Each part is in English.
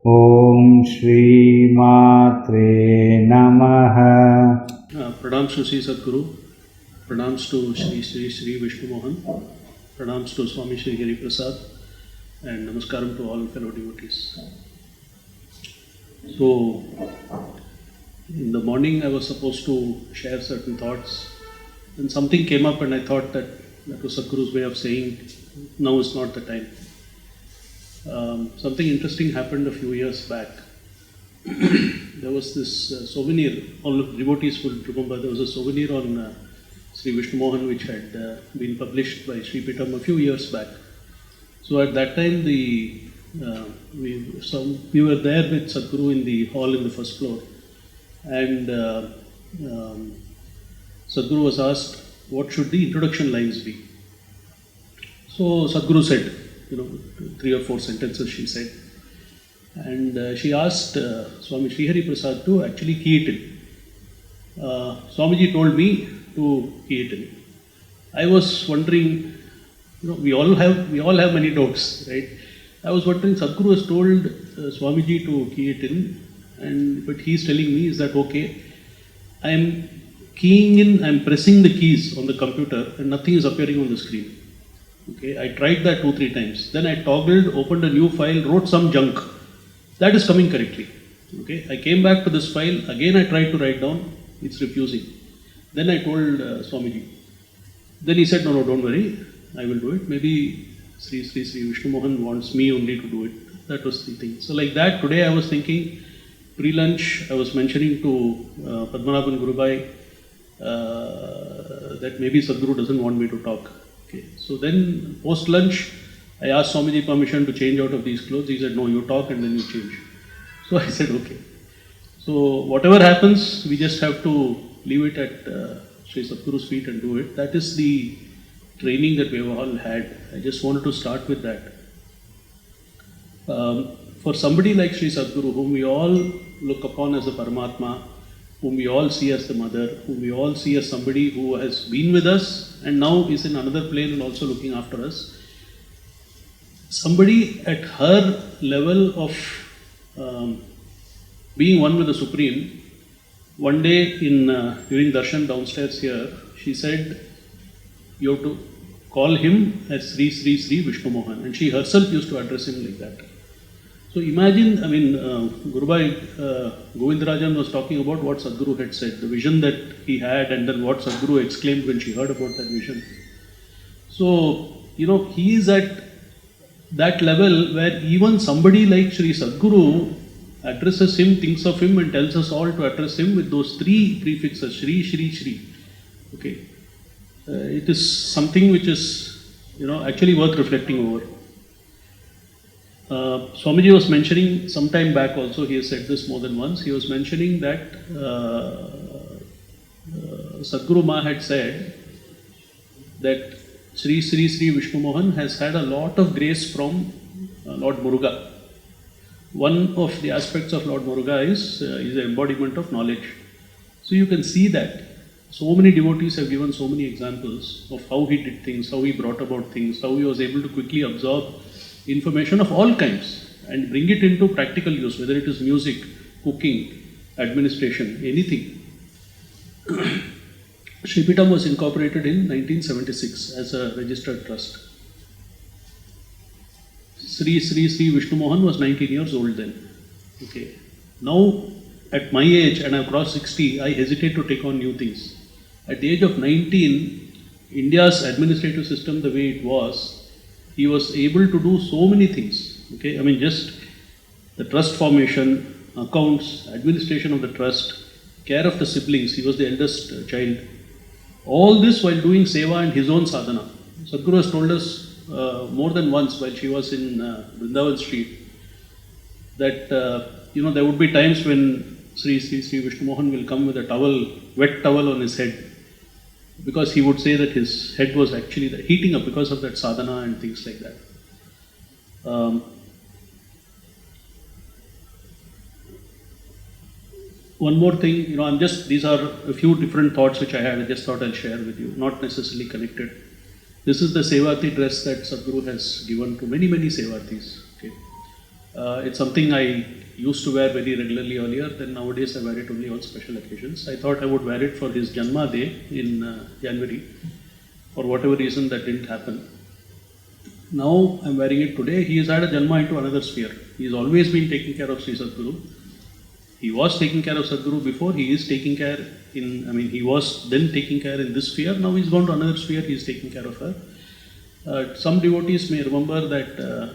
Om Shri Matre Namaha. Pranams to Sri Sadguru, pranams to Sri Vishnu Mohan, pranams to Swami Sri Giri Prasad, and namaskaram to all fellow devotees. So, in the morning I was supposed to share certain thoughts, and something came up, and I thought that was Sadguru's way of saying, now is not the time. Something interesting happened a few years back. There was this souvenir, all the devotees will remember, there was a souvenir on Sri Vishnu Mohan which had been published by Sri Pitam a few years back. So at that time, we were there with Sadguru in the hall in the first floor, and Sadguru was asked, what should the introduction lines be? So Sadguru said, 3 or 4 sentences she said. And she asked Swami Srihari Prasad to actually key it in. Swamiji told me to key it in. I was wondering, we all have many doubts, right? I was wondering, Sadguru has told Swamiji to key it in, but he's telling me, is that okay? I am keying in, I am pressing the keys on the computer and nothing is appearing on the screen. Okay, I tried that 2-3 times. Then I toggled, opened a new file, wrote some junk. That is coming correctly. Okay, I came back to this file, again I tried to write down, it's refusing. Then I told Swamiji. Then he said, no, don't worry, I will do it. Maybe Sri Vishnu Mohan wants me only to do it. That was the thing. So like that, today I was thinking, pre-lunch, I was mentioning to Padmanabhan Gurubai that maybe Sadguru doesn't want me to talk. Okay. So then post-lunch, I asked Swamiji permission to change out of these clothes. He said, no, you talk and then you change. So I said, okay. So whatever happens, we just have to leave it at Sri Sadguru's feet and do it. That is the training that we have all had. I just wanted to start with that. For somebody like Sri Sadguru, whom we all look upon as a Paramatma, whom we all see as the mother, whom we all see as somebody who has been with us and now is in another plane and also looking after us, somebody at her level of being one with the Supreme, one day during darshan downstairs here, she said, you have to call him as Sri Vishnu Mohan, and she herself used to address him like that. So imagine, Gurubai Govindarajan was talking about what Sadguru had said, the vision that he had, and then what Sadguru exclaimed when she heard about that vision. So, he is at that level where even somebody like Sri Sadguru addresses him, thinks of him, and tells us all to address him with those 3 prefixes, Shri, Shri, Shri. Okay. It is something which is, actually worth reflecting over. Swamiji was mentioning some time back also, he has said this more than once, he was mentioning that Sadguru Ma had said that Sri Vishnu Mohan has had a lot of grace from Lord Muruga. One of the aspects of Lord Muruga is the embodiment of knowledge. So you can see that. So many devotees have given so many examples of how he did things, how he brought about things, how he was able to quickly absorb information of all kinds and bring it into practical use, whether it is music, cooking, administration, anything. Sri Pitam was incorporated in 1976 as a registered trust. Sri Vishnu Mohan was 19 years old then. Okay. Now, at my age, and I've crossed 60, I hesitate to take on new things. At the age of 19, India's administrative system, the way it was, he was able to do so many things. Okay, just the trust formation, accounts, administration of the trust, care of the siblings. He was the eldest child. All this while doing seva and his own sadhana. Sadhguru has told us more than once while she was in Vrindavan Street that there would be times when Sri Vishnu Mohan will come with a wet towel on his head, because he would say that his head was actually heating up because of that sadhana and things like that. One more thing, these are a few different thoughts which I had. I just thought I'll share with you, not necessarily connected. This is the Sevati dress that Sadguru has given to many, many Sevatis. Okay. It's something I used to wear very regularly earlier, then nowadays I wear it only on special occasions. I thought I would wear it for his Janma Day in January. For whatever reason that didn't happen. Now I'm wearing it today. He has had a Janma into another sphere. He's always been taking care of Sri Sadguru. He was taking care of Sadguru before, he is taking care he was then taking care in this sphere, now he's gone to another sphere, he's taking care of her. Some devotees may remember that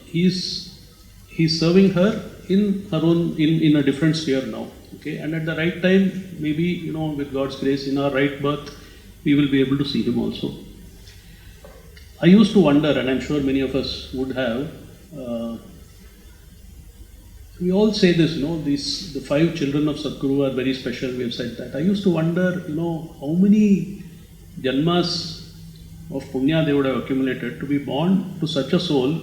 he's serving her in her own, in a different sphere now. Okay, and at the right time, maybe, with God's grace, in our right birth, we will be able to see him also. I used to wonder, and I'm sure many of us would have, we all say this, the 5 children of Sadguru are very special, we have said that. I used to wonder, how many janmas of punya they would have accumulated to be born to such a soul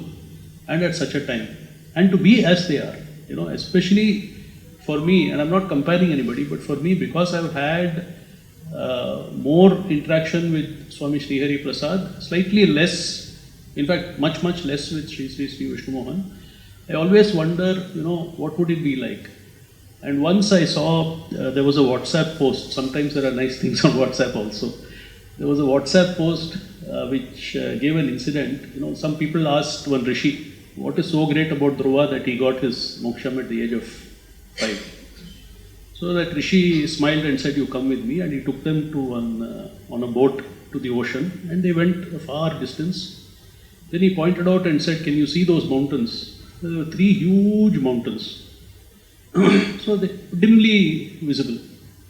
and at such a time, and to be as they are, especially for me, and I'm not comparing anybody, but for me, because I've had more interaction with Swami Sri Hari Prasad, slightly less, in fact, much less with Sri Vishnu Mohan, I always wonder, what would it be like? And once I saw, there was a WhatsApp post, sometimes there are nice things on WhatsApp also. There was a WhatsApp post which gave an incident. Some people asked one Rishi, what is so great about Dhruva that he got his moksham at the age of 5? So that Rishi smiled and said, you come with me, and he took them to on a boat to the ocean, and they went a far distance. Then he pointed out and said, can you see those mountains? There were 3 huge mountains. So they dimly visible.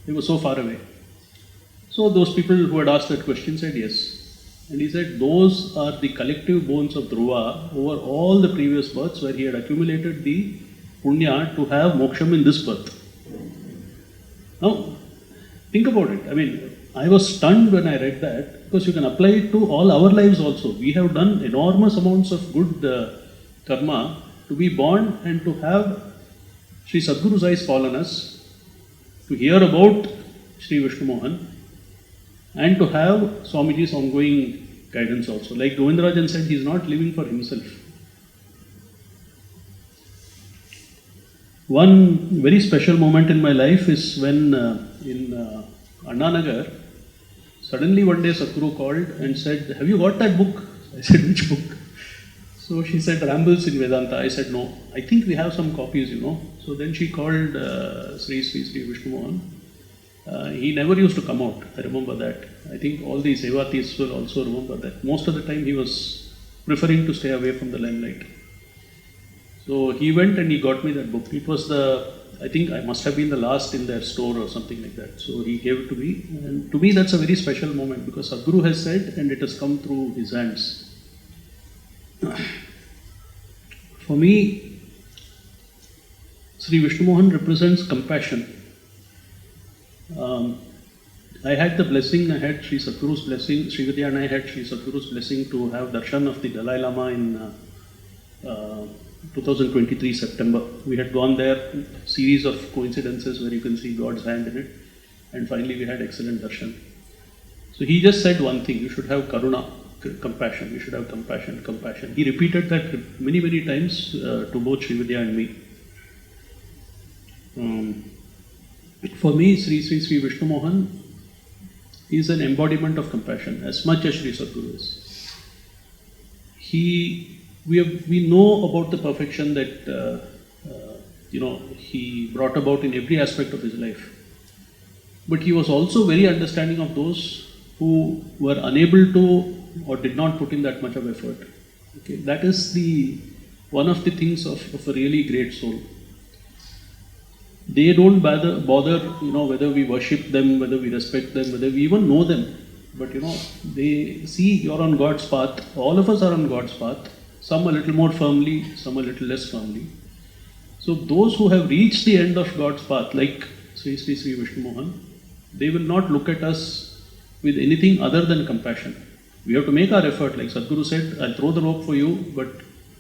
They were so far away. So those people who had asked that question said yes. And he said, those are the collective bones of Dhruva over all the previous births where he had accumulated the punya to have moksham in this birth. Now, think about it. I was stunned when I read that, because you can apply it to all our lives also. We have done enormous amounts of good karma to be born and to have Sri Sadguru's eyes fall on us, to hear about Sri Vishnu Mohan, and to have Swamiji's ongoing guidance also. Like Govindarajan said, he is not living for himself. One very special moment in my life is when in Nagar, suddenly one day Sadguru called and said, have you got that book? I said, which book? So she said, Rambles in Vedanta. I said, no, I think we have some copies, So then she called Sri Vishnu Mohan. He never used to come out, I remember that. I think all the Sevatis will also remember that. Most of the time he was preferring to stay away from the limelight. So he went and he got me that book. It was I think I must have been the last in their store or something like that. So he gave it to me. And to me that's a very special moment, because Sadguru has said and it has come through his hands. For me, Sri Vishnu Mohan represents compassion. I had the blessing, I had Sri Sadguru's blessing, Sri Vidya and I had Sri Sadguru's blessing to have darshan of the Dalai Lama in 2023 September. We had gone there, series of coincidences where you can see God's hand in it, and finally we had excellent darshan. So he just said one thing, you should have karuna, compassion, you should have compassion. He repeated that many times to both Sri Vidya and me. For me, Sri Vishnu Mohan is an embodiment of compassion as much as Sri Sadguru is. We know about the perfection that he brought about in every aspect of his life. But he was also very understanding of those who were unable to or did not put in that much of effort. Okay, that is one of the things of a really great soul. They don't bother, whether we worship them, whether we respect them, whether we even know them. But they see you're on God's path. All of us are on God's path. Some a little more firmly, some a little less firmly. So those who have reached the end of God's path, like Sri Vishnu Mohan, they will not look at us with anything other than compassion. We have to make our effort. Like Sadguru said, I'll throw the rope for you, but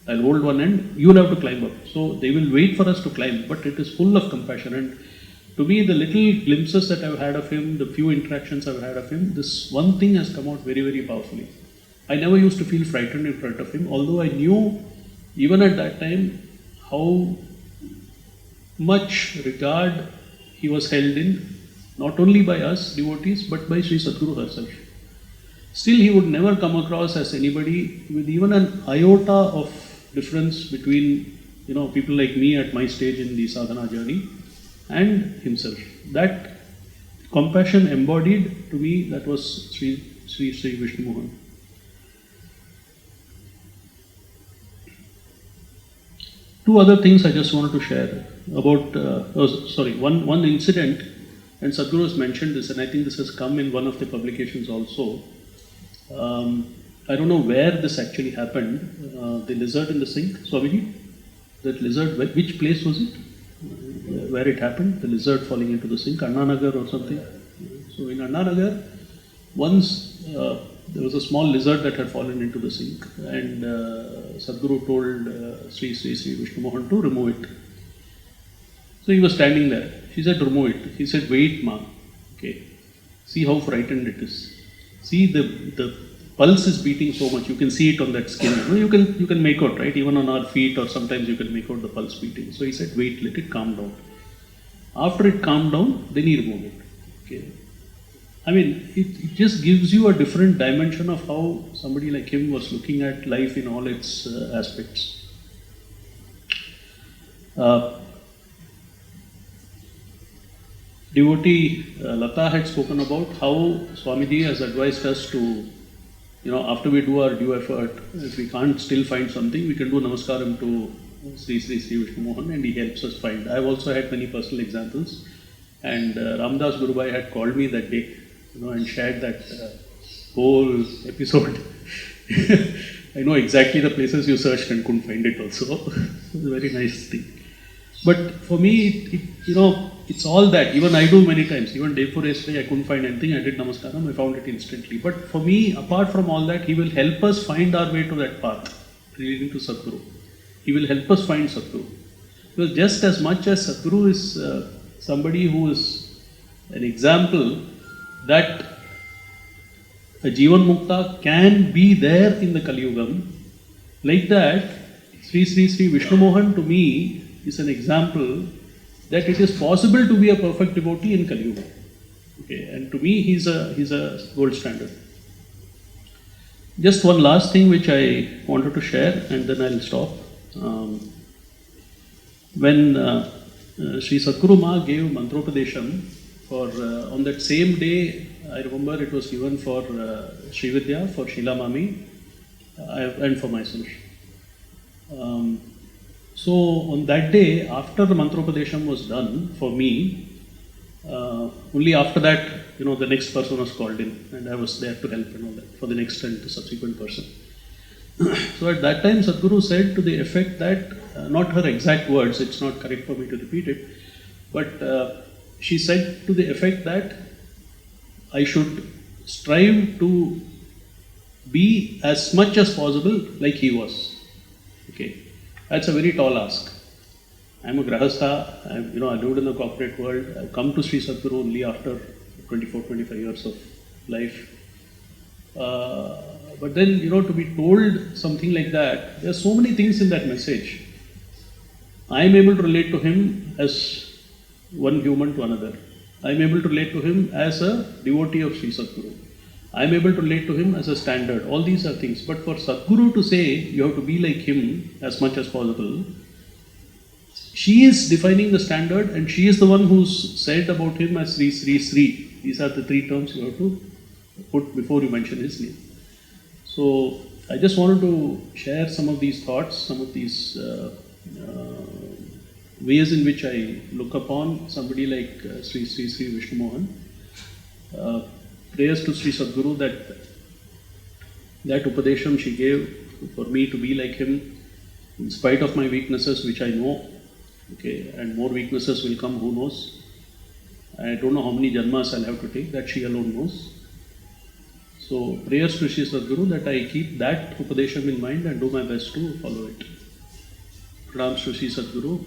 I'll hold one end, you'll have to climb up. So they will wait for us to climb, but it is full of compassion. And to me, the little glimpses that I've had of him, the few interactions I've had of him, this one thing has come out very, very powerfully. I never used to feel frightened in front of him, although I knew even at that time how much regard he was held in, not only by us devotees, but by Sri Sadguru herself. Still, he would never come across as anybody with even an iota of difference between, people like me at my stage in the sadhana journey and himself. That compassion embodied, to me, that was Sri Vishnu Mohan. Two other things I just wanted to share about, one incident, and Sadhguru has mentioned this, and I think this has come in one of the publications also. I don't know where this actually happened, the lizard in the sink, Swamiji, that lizard, which place was it? Where it happened, the lizard falling into the sink, Anna Nagar or something. So in Anna Nagar, once there was a small lizard that had fallen into the sink, and Sadhguru told Sri Vishnu Mohan to remove it. So he was standing there. She said, remove it. He said, wait, ma. Okay. See how frightened it is. See the pulse is beating so much. You can see it on that skin. You can make out, right? Even on our feet, or sometimes you can make out the pulse beating. So he said, wait, let it calm down. After it calmed down, then he removed it. Okay. I mean, it just gives you a different dimension of how somebody like him was looking at life in all its aspects. Devotee Lata had spoken about how Swamiji has advised us to, after we do our due effort, if we can't still find something, we can do namaskaram to Sri Vishnu Mohan, and he helps us find. I've also had many personal examples, and Ramdas Gurubai had called me that day, and shared that whole episode. I know exactly the places you searched and couldn't find it also. It was a very nice thing. But for me, it's all that. Even I do many times. Even day before yesterday, I couldn't find anything. I did namaskaram, I found it instantly. But for me, apart from all that, he will help us find our way to that path, leading to Sadhguru. He will help us find Sadhguru. Because just as much as Sadhguru is somebody who is an example that a Jivan Mukta can be there in the Kali Yugam, like that, Sri Vishnu Mohan to me is an example that it is possible to be a perfect devotee in Kali Yuga. Okay, and to me, he's a gold standard. Just one last thing which I wanted to share, and then I'll stop. When Sri Sadhguru Ma gave Mantropadesham for on that same day, I remember it was given for Sri Vidya, for Sheila Mami, and for myself. So on that day, after the Mantropadesham was done for me, only after that, the next person was called in, and I was there to help and all that for the next and the subsequent person. So at that time, Sadhguru said to the effect that, not her exact words, it's not correct for me to repeat it, but she said to the effect that I should strive to be as much as possible like he was. Okay, that's a very tall ask. I'm a grahastha, I lived in the corporate world, I've come to Sri Sadhguru only after 24-25 years of life. But then, to be told something like that, there are so many things in that message. I am able to relate to him as one human to another. I am able to relate to him as a devotee of Sri Sadhguru. I am able to relate to him as a standard. All these are things. But for Sadhguru to say you have to be like him as much as possible, she is defining the standard, and she is the one who's said about him as Sri. These are the three terms you have to put before you mention his name. So I just wanted to share some of these thoughts, some of these ways in which I look upon somebody like Sri Vishnu Mohan. Prayers to Sri Sadhguru that Upadesham she gave for me to be like him, in spite of my weaknesses, which I know, okay, and more weaknesses will come, who knows. I don't know how many janmas I'll have to take, that she alone knows. So prayers to Sri Sadhguru that I keep that Upadesham in mind and do my best to follow it. Pranams to Sri Sadhguru.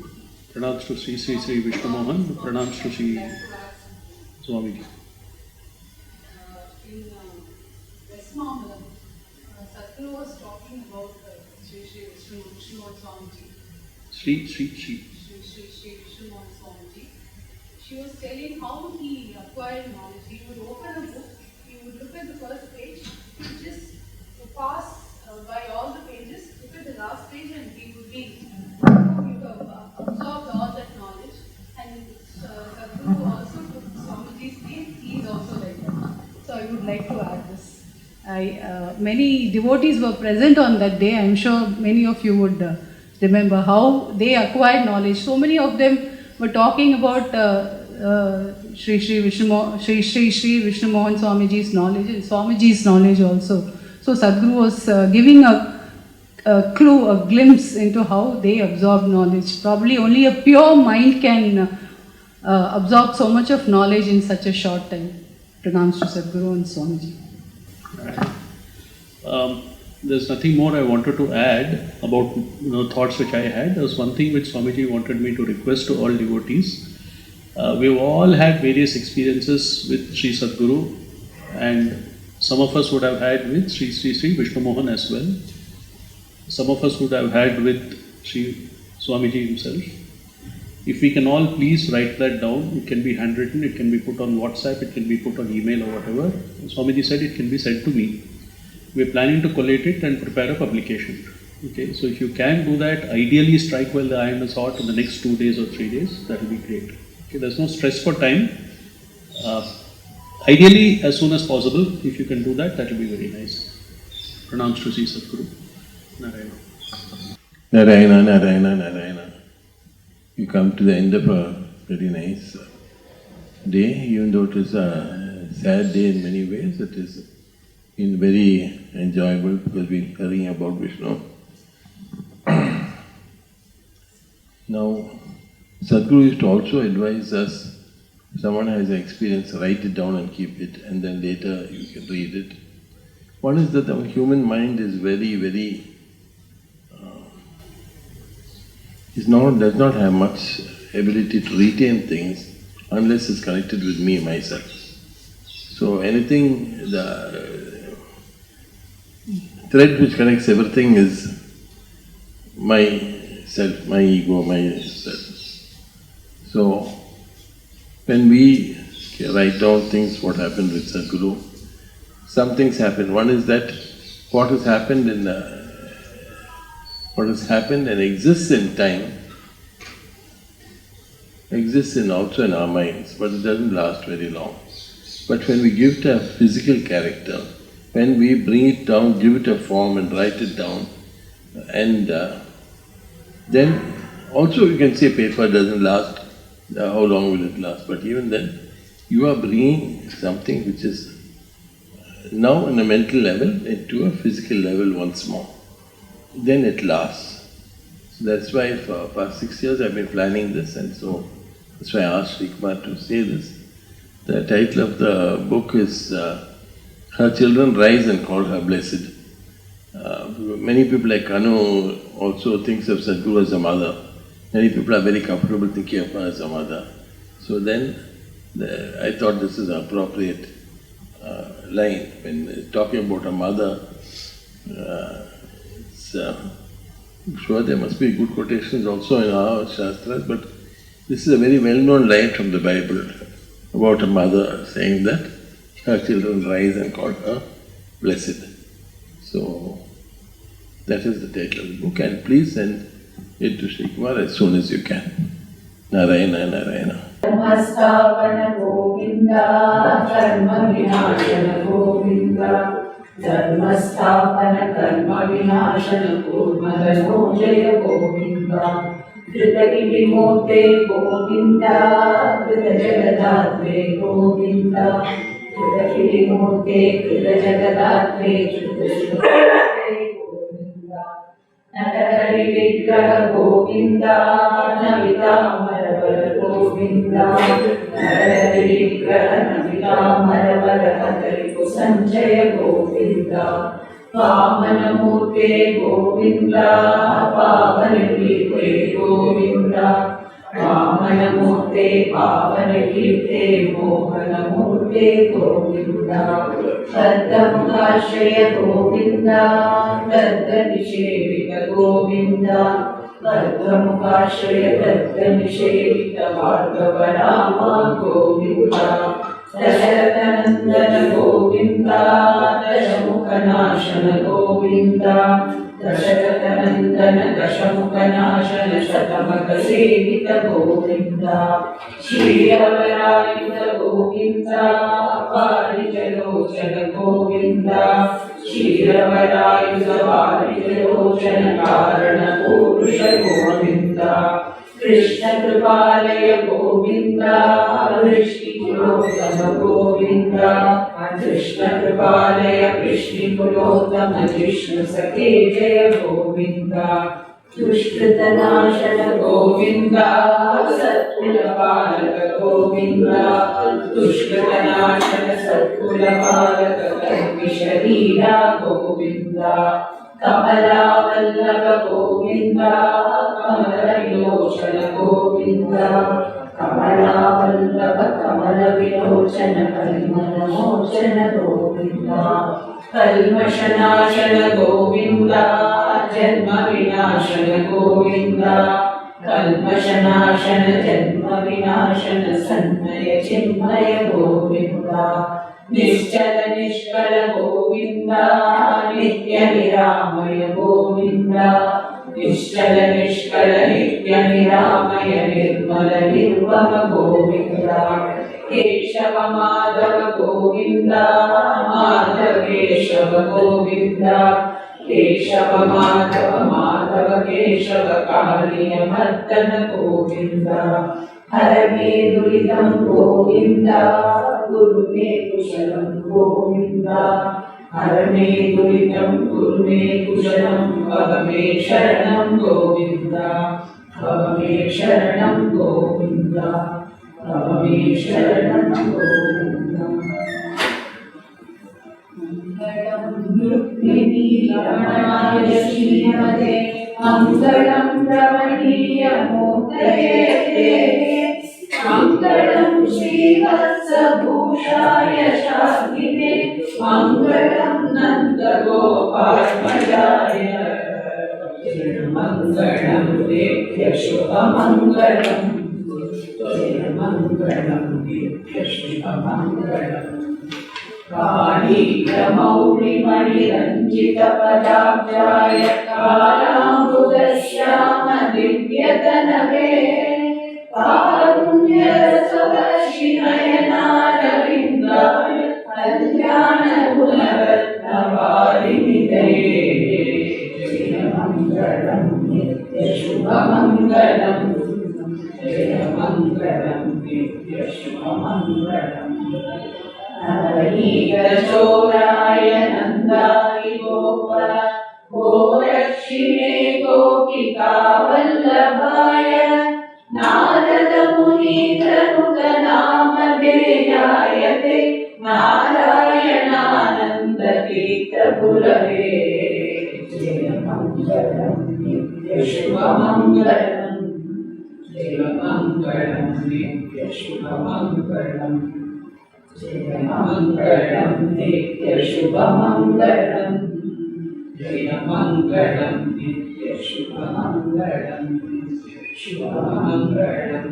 Pranams to Sri Vishnu Mohan, pranams to Sri Swamiji. In West Mambalam, Sadhguru was talking about Sri Vishnu Mohan Swamiji. Sri. Sri Vishnu Mohan Swamiji. She was telling how he acquired knowledge. He would open a book, he would look at the first page, he would just pass by all the pages, look at the last page, and he would be absorbed all that knowledge. And Sadhguru also took Swamiji's name. He is also like that. So I would like to add this. Many devotees were present on that day. I am sure many of you would remember how they acquired knowledge. So many of them were talking about Sri Vishnu Mohan Swamiji's knowledge and Swamiji's knowledge also. So Sadhguru was giving a clue, a glimpse into how they absorb knowledge. Probably only a pure mind can absorb so much of knowledge in such a short time. Pranams to Sadhguru and Swamiji. There's nothing more I wanted to add about thoughts which I had. There was one thing which Swamiji wanted me to request to all devotees. We've all had various experiences with Sri Sadhguru, and some of us would have had with Sri Vishnu Mohan as well. Some of us would have had with Sri Swamiji himself. If we can all please write that down, it can be handwritten, it can be put on WhatsApp, it can be put on email or whatever. Swamiji said it can be sent to me. We're planning to collate it and prepare a publication. Okay, so if you can do that, ideally strike while the iron is hot in the next 2 days or 3 days, that will be great. Okay, there's no stress for time. Ideally, as soon as possible, if you can do that, that will be very nice. Pranams to Sri Sadhguru. Narayana. Narayana, Narayana, Narayana. You come to the end of a very nice day, even though it is a sad day in many ways, it is been very enjoyable because we're hearing about Vishnu. Now, Sadhguru used to also advise us, if someone has an experience, write it down and keep it, and then later you can read it. One is that the human mind is very, does not have much ability to retain things unless it's connected with me, myself. So anything, the thread which connects everything is myself, my ego, myself. So when we write down things, what happened with Sadhguru, some things happen. One is that what has happened and exists in time, exists also in our minds, but it doesn't last very long. But when we give it a physical character, when we bring it down, give it a form and write it down, and then also you can say paper doesn't last, how long will it last? But even then, you are bringing something which is now on a mental level into a physical level once more. Then it lasts. So that's why for past 6 years I've been planning this, and so that's why I asked Sri Kumar to say this. The title of the book is Her Children Rise and Call Her Blessed. Many people like Kanu also thinks of Sadhguru as a mother. Many people are very comfortable thinking of her as a mother. So then I thought this is an appropriate line. When talking about a mother, I'm sure there must be good quotations also in our Shastras, but this is a very well-known line from the Bible about a mother saying that her children rise and call her blessed. So that is the title of the book, and please send it to Sri Kumar as soon as you can. Narayana, Narayana. Dharmastapana Govinda, Dharma Vinashana Govinda, Dharmastapana Karma Vinashana Kurmadano Jaya Govinda, Dritagiri Mote Govinda, Dritajagadatre Govinda, Dritagiri Mote, Dritajagadatre, Dritajagadatre Govinda, Natahari Vigraha Govinda, Navita Maravara Govinda, Natahari Vigraha Navita Maravara Hatari Sanjaya Govinda, Pavana Murte Govinda, Pavana Murte Govinda, वामनमूर्ते पावनकीर्ते मोहनमूर्ते Govind दत्तमुखाश्रय Govind दत्तनिषेवित Govind दत्तमुखाश्रय दत्तनिषेवित Bhargava Ram Govind दशरथनन्दन गोविन्द दशमुखनाशन गोविन्द दशरथनन्दन दशमुखनाशन शतमखसेवित गोविन्द श्रीरवरायुध गोविन्द वारिजलोचन गोविन्द श्रीरवरायुध वारिजलोचन कारण पुरुष गोविन्द कृष्ण कृपालय गोविन्द वृष्टिकुलोत्तम गोविन्द कृष्ण कृपालय वृष्टिकुलोत्तम जिष्णु सखे जय गोविन्द दुष्कृतनाशन गोविन्द सत्कुलपालक गोविन्द दुष्कृतनाशन सत्कुलपालक कर्मिशरीरा गोविन्द कमलावल्लभ गोविन्द कमलविलोचन गोविन्द कमलावल्लभ कमलविलोचन कलिमलमोचन गोविन्द कल्मषनाशन गोविन्द जन्मविनाशन गोविन्द कल्मषनाशन जन्मविनाशन सन्मय चिन्मय गोविन्द निश्चल निष्कल गोविन्द नित्य निरामय गोविन्द निश्चल निष्कल नित्य निरामय निर्मल निर्मम गोविन्द केशव माधव गोविन्द माधव केशव गोविन्द केशव माधव माधव केशव कालियमर्दन गोविन्द हर मे दुरितं गोविन्द गुरु मे कुशलं गोविन्द हर मे दुरितं गुरु मे कुशलं भव मे शरणं गोविन्द भव मे शरणं गोविन्द भव मे शरणं गोविन्द रुक्मिणी रमणाय श्रीमते मङ्गलं रमणीय मूर्तये मङ्गलं श्रीवत्सभूषाय शान्तिने मङ्गलं नन्दगोपात्मजाय मङ्गलं नित्यशुभमङ्गलं मङ्गलं नित्यशुभमङ्गलं कालीयमौलिमणिरञ्जितपदाब्जाय कालाम्बुदश्याम दिव्यतनवे कारुण्यरसवर्षिणयनारविन्दाय कल्याणगुणरत्नवारिणिधे जयमङ्गलं नित्यशुभमङ्गलं जयमङ्गलं नित्यशुभमङ्गलम् नवनीतचोराय नन्दाय गोपर गोरक्षिणे गोपिकावल्लभाय नारदमुनीतनुतनामधेयाय ते नारायणानन्दतीर्थगुरवे जयमङ्गलं नित्यशुभमङ्गलं जयमङ्गलं नित्यशुभमङ्गलं जयमङ्गलं नित्यशुभमङ्गलं जयमङ्गलं नित्यशुभमङ्गलं शुभमङ्गलं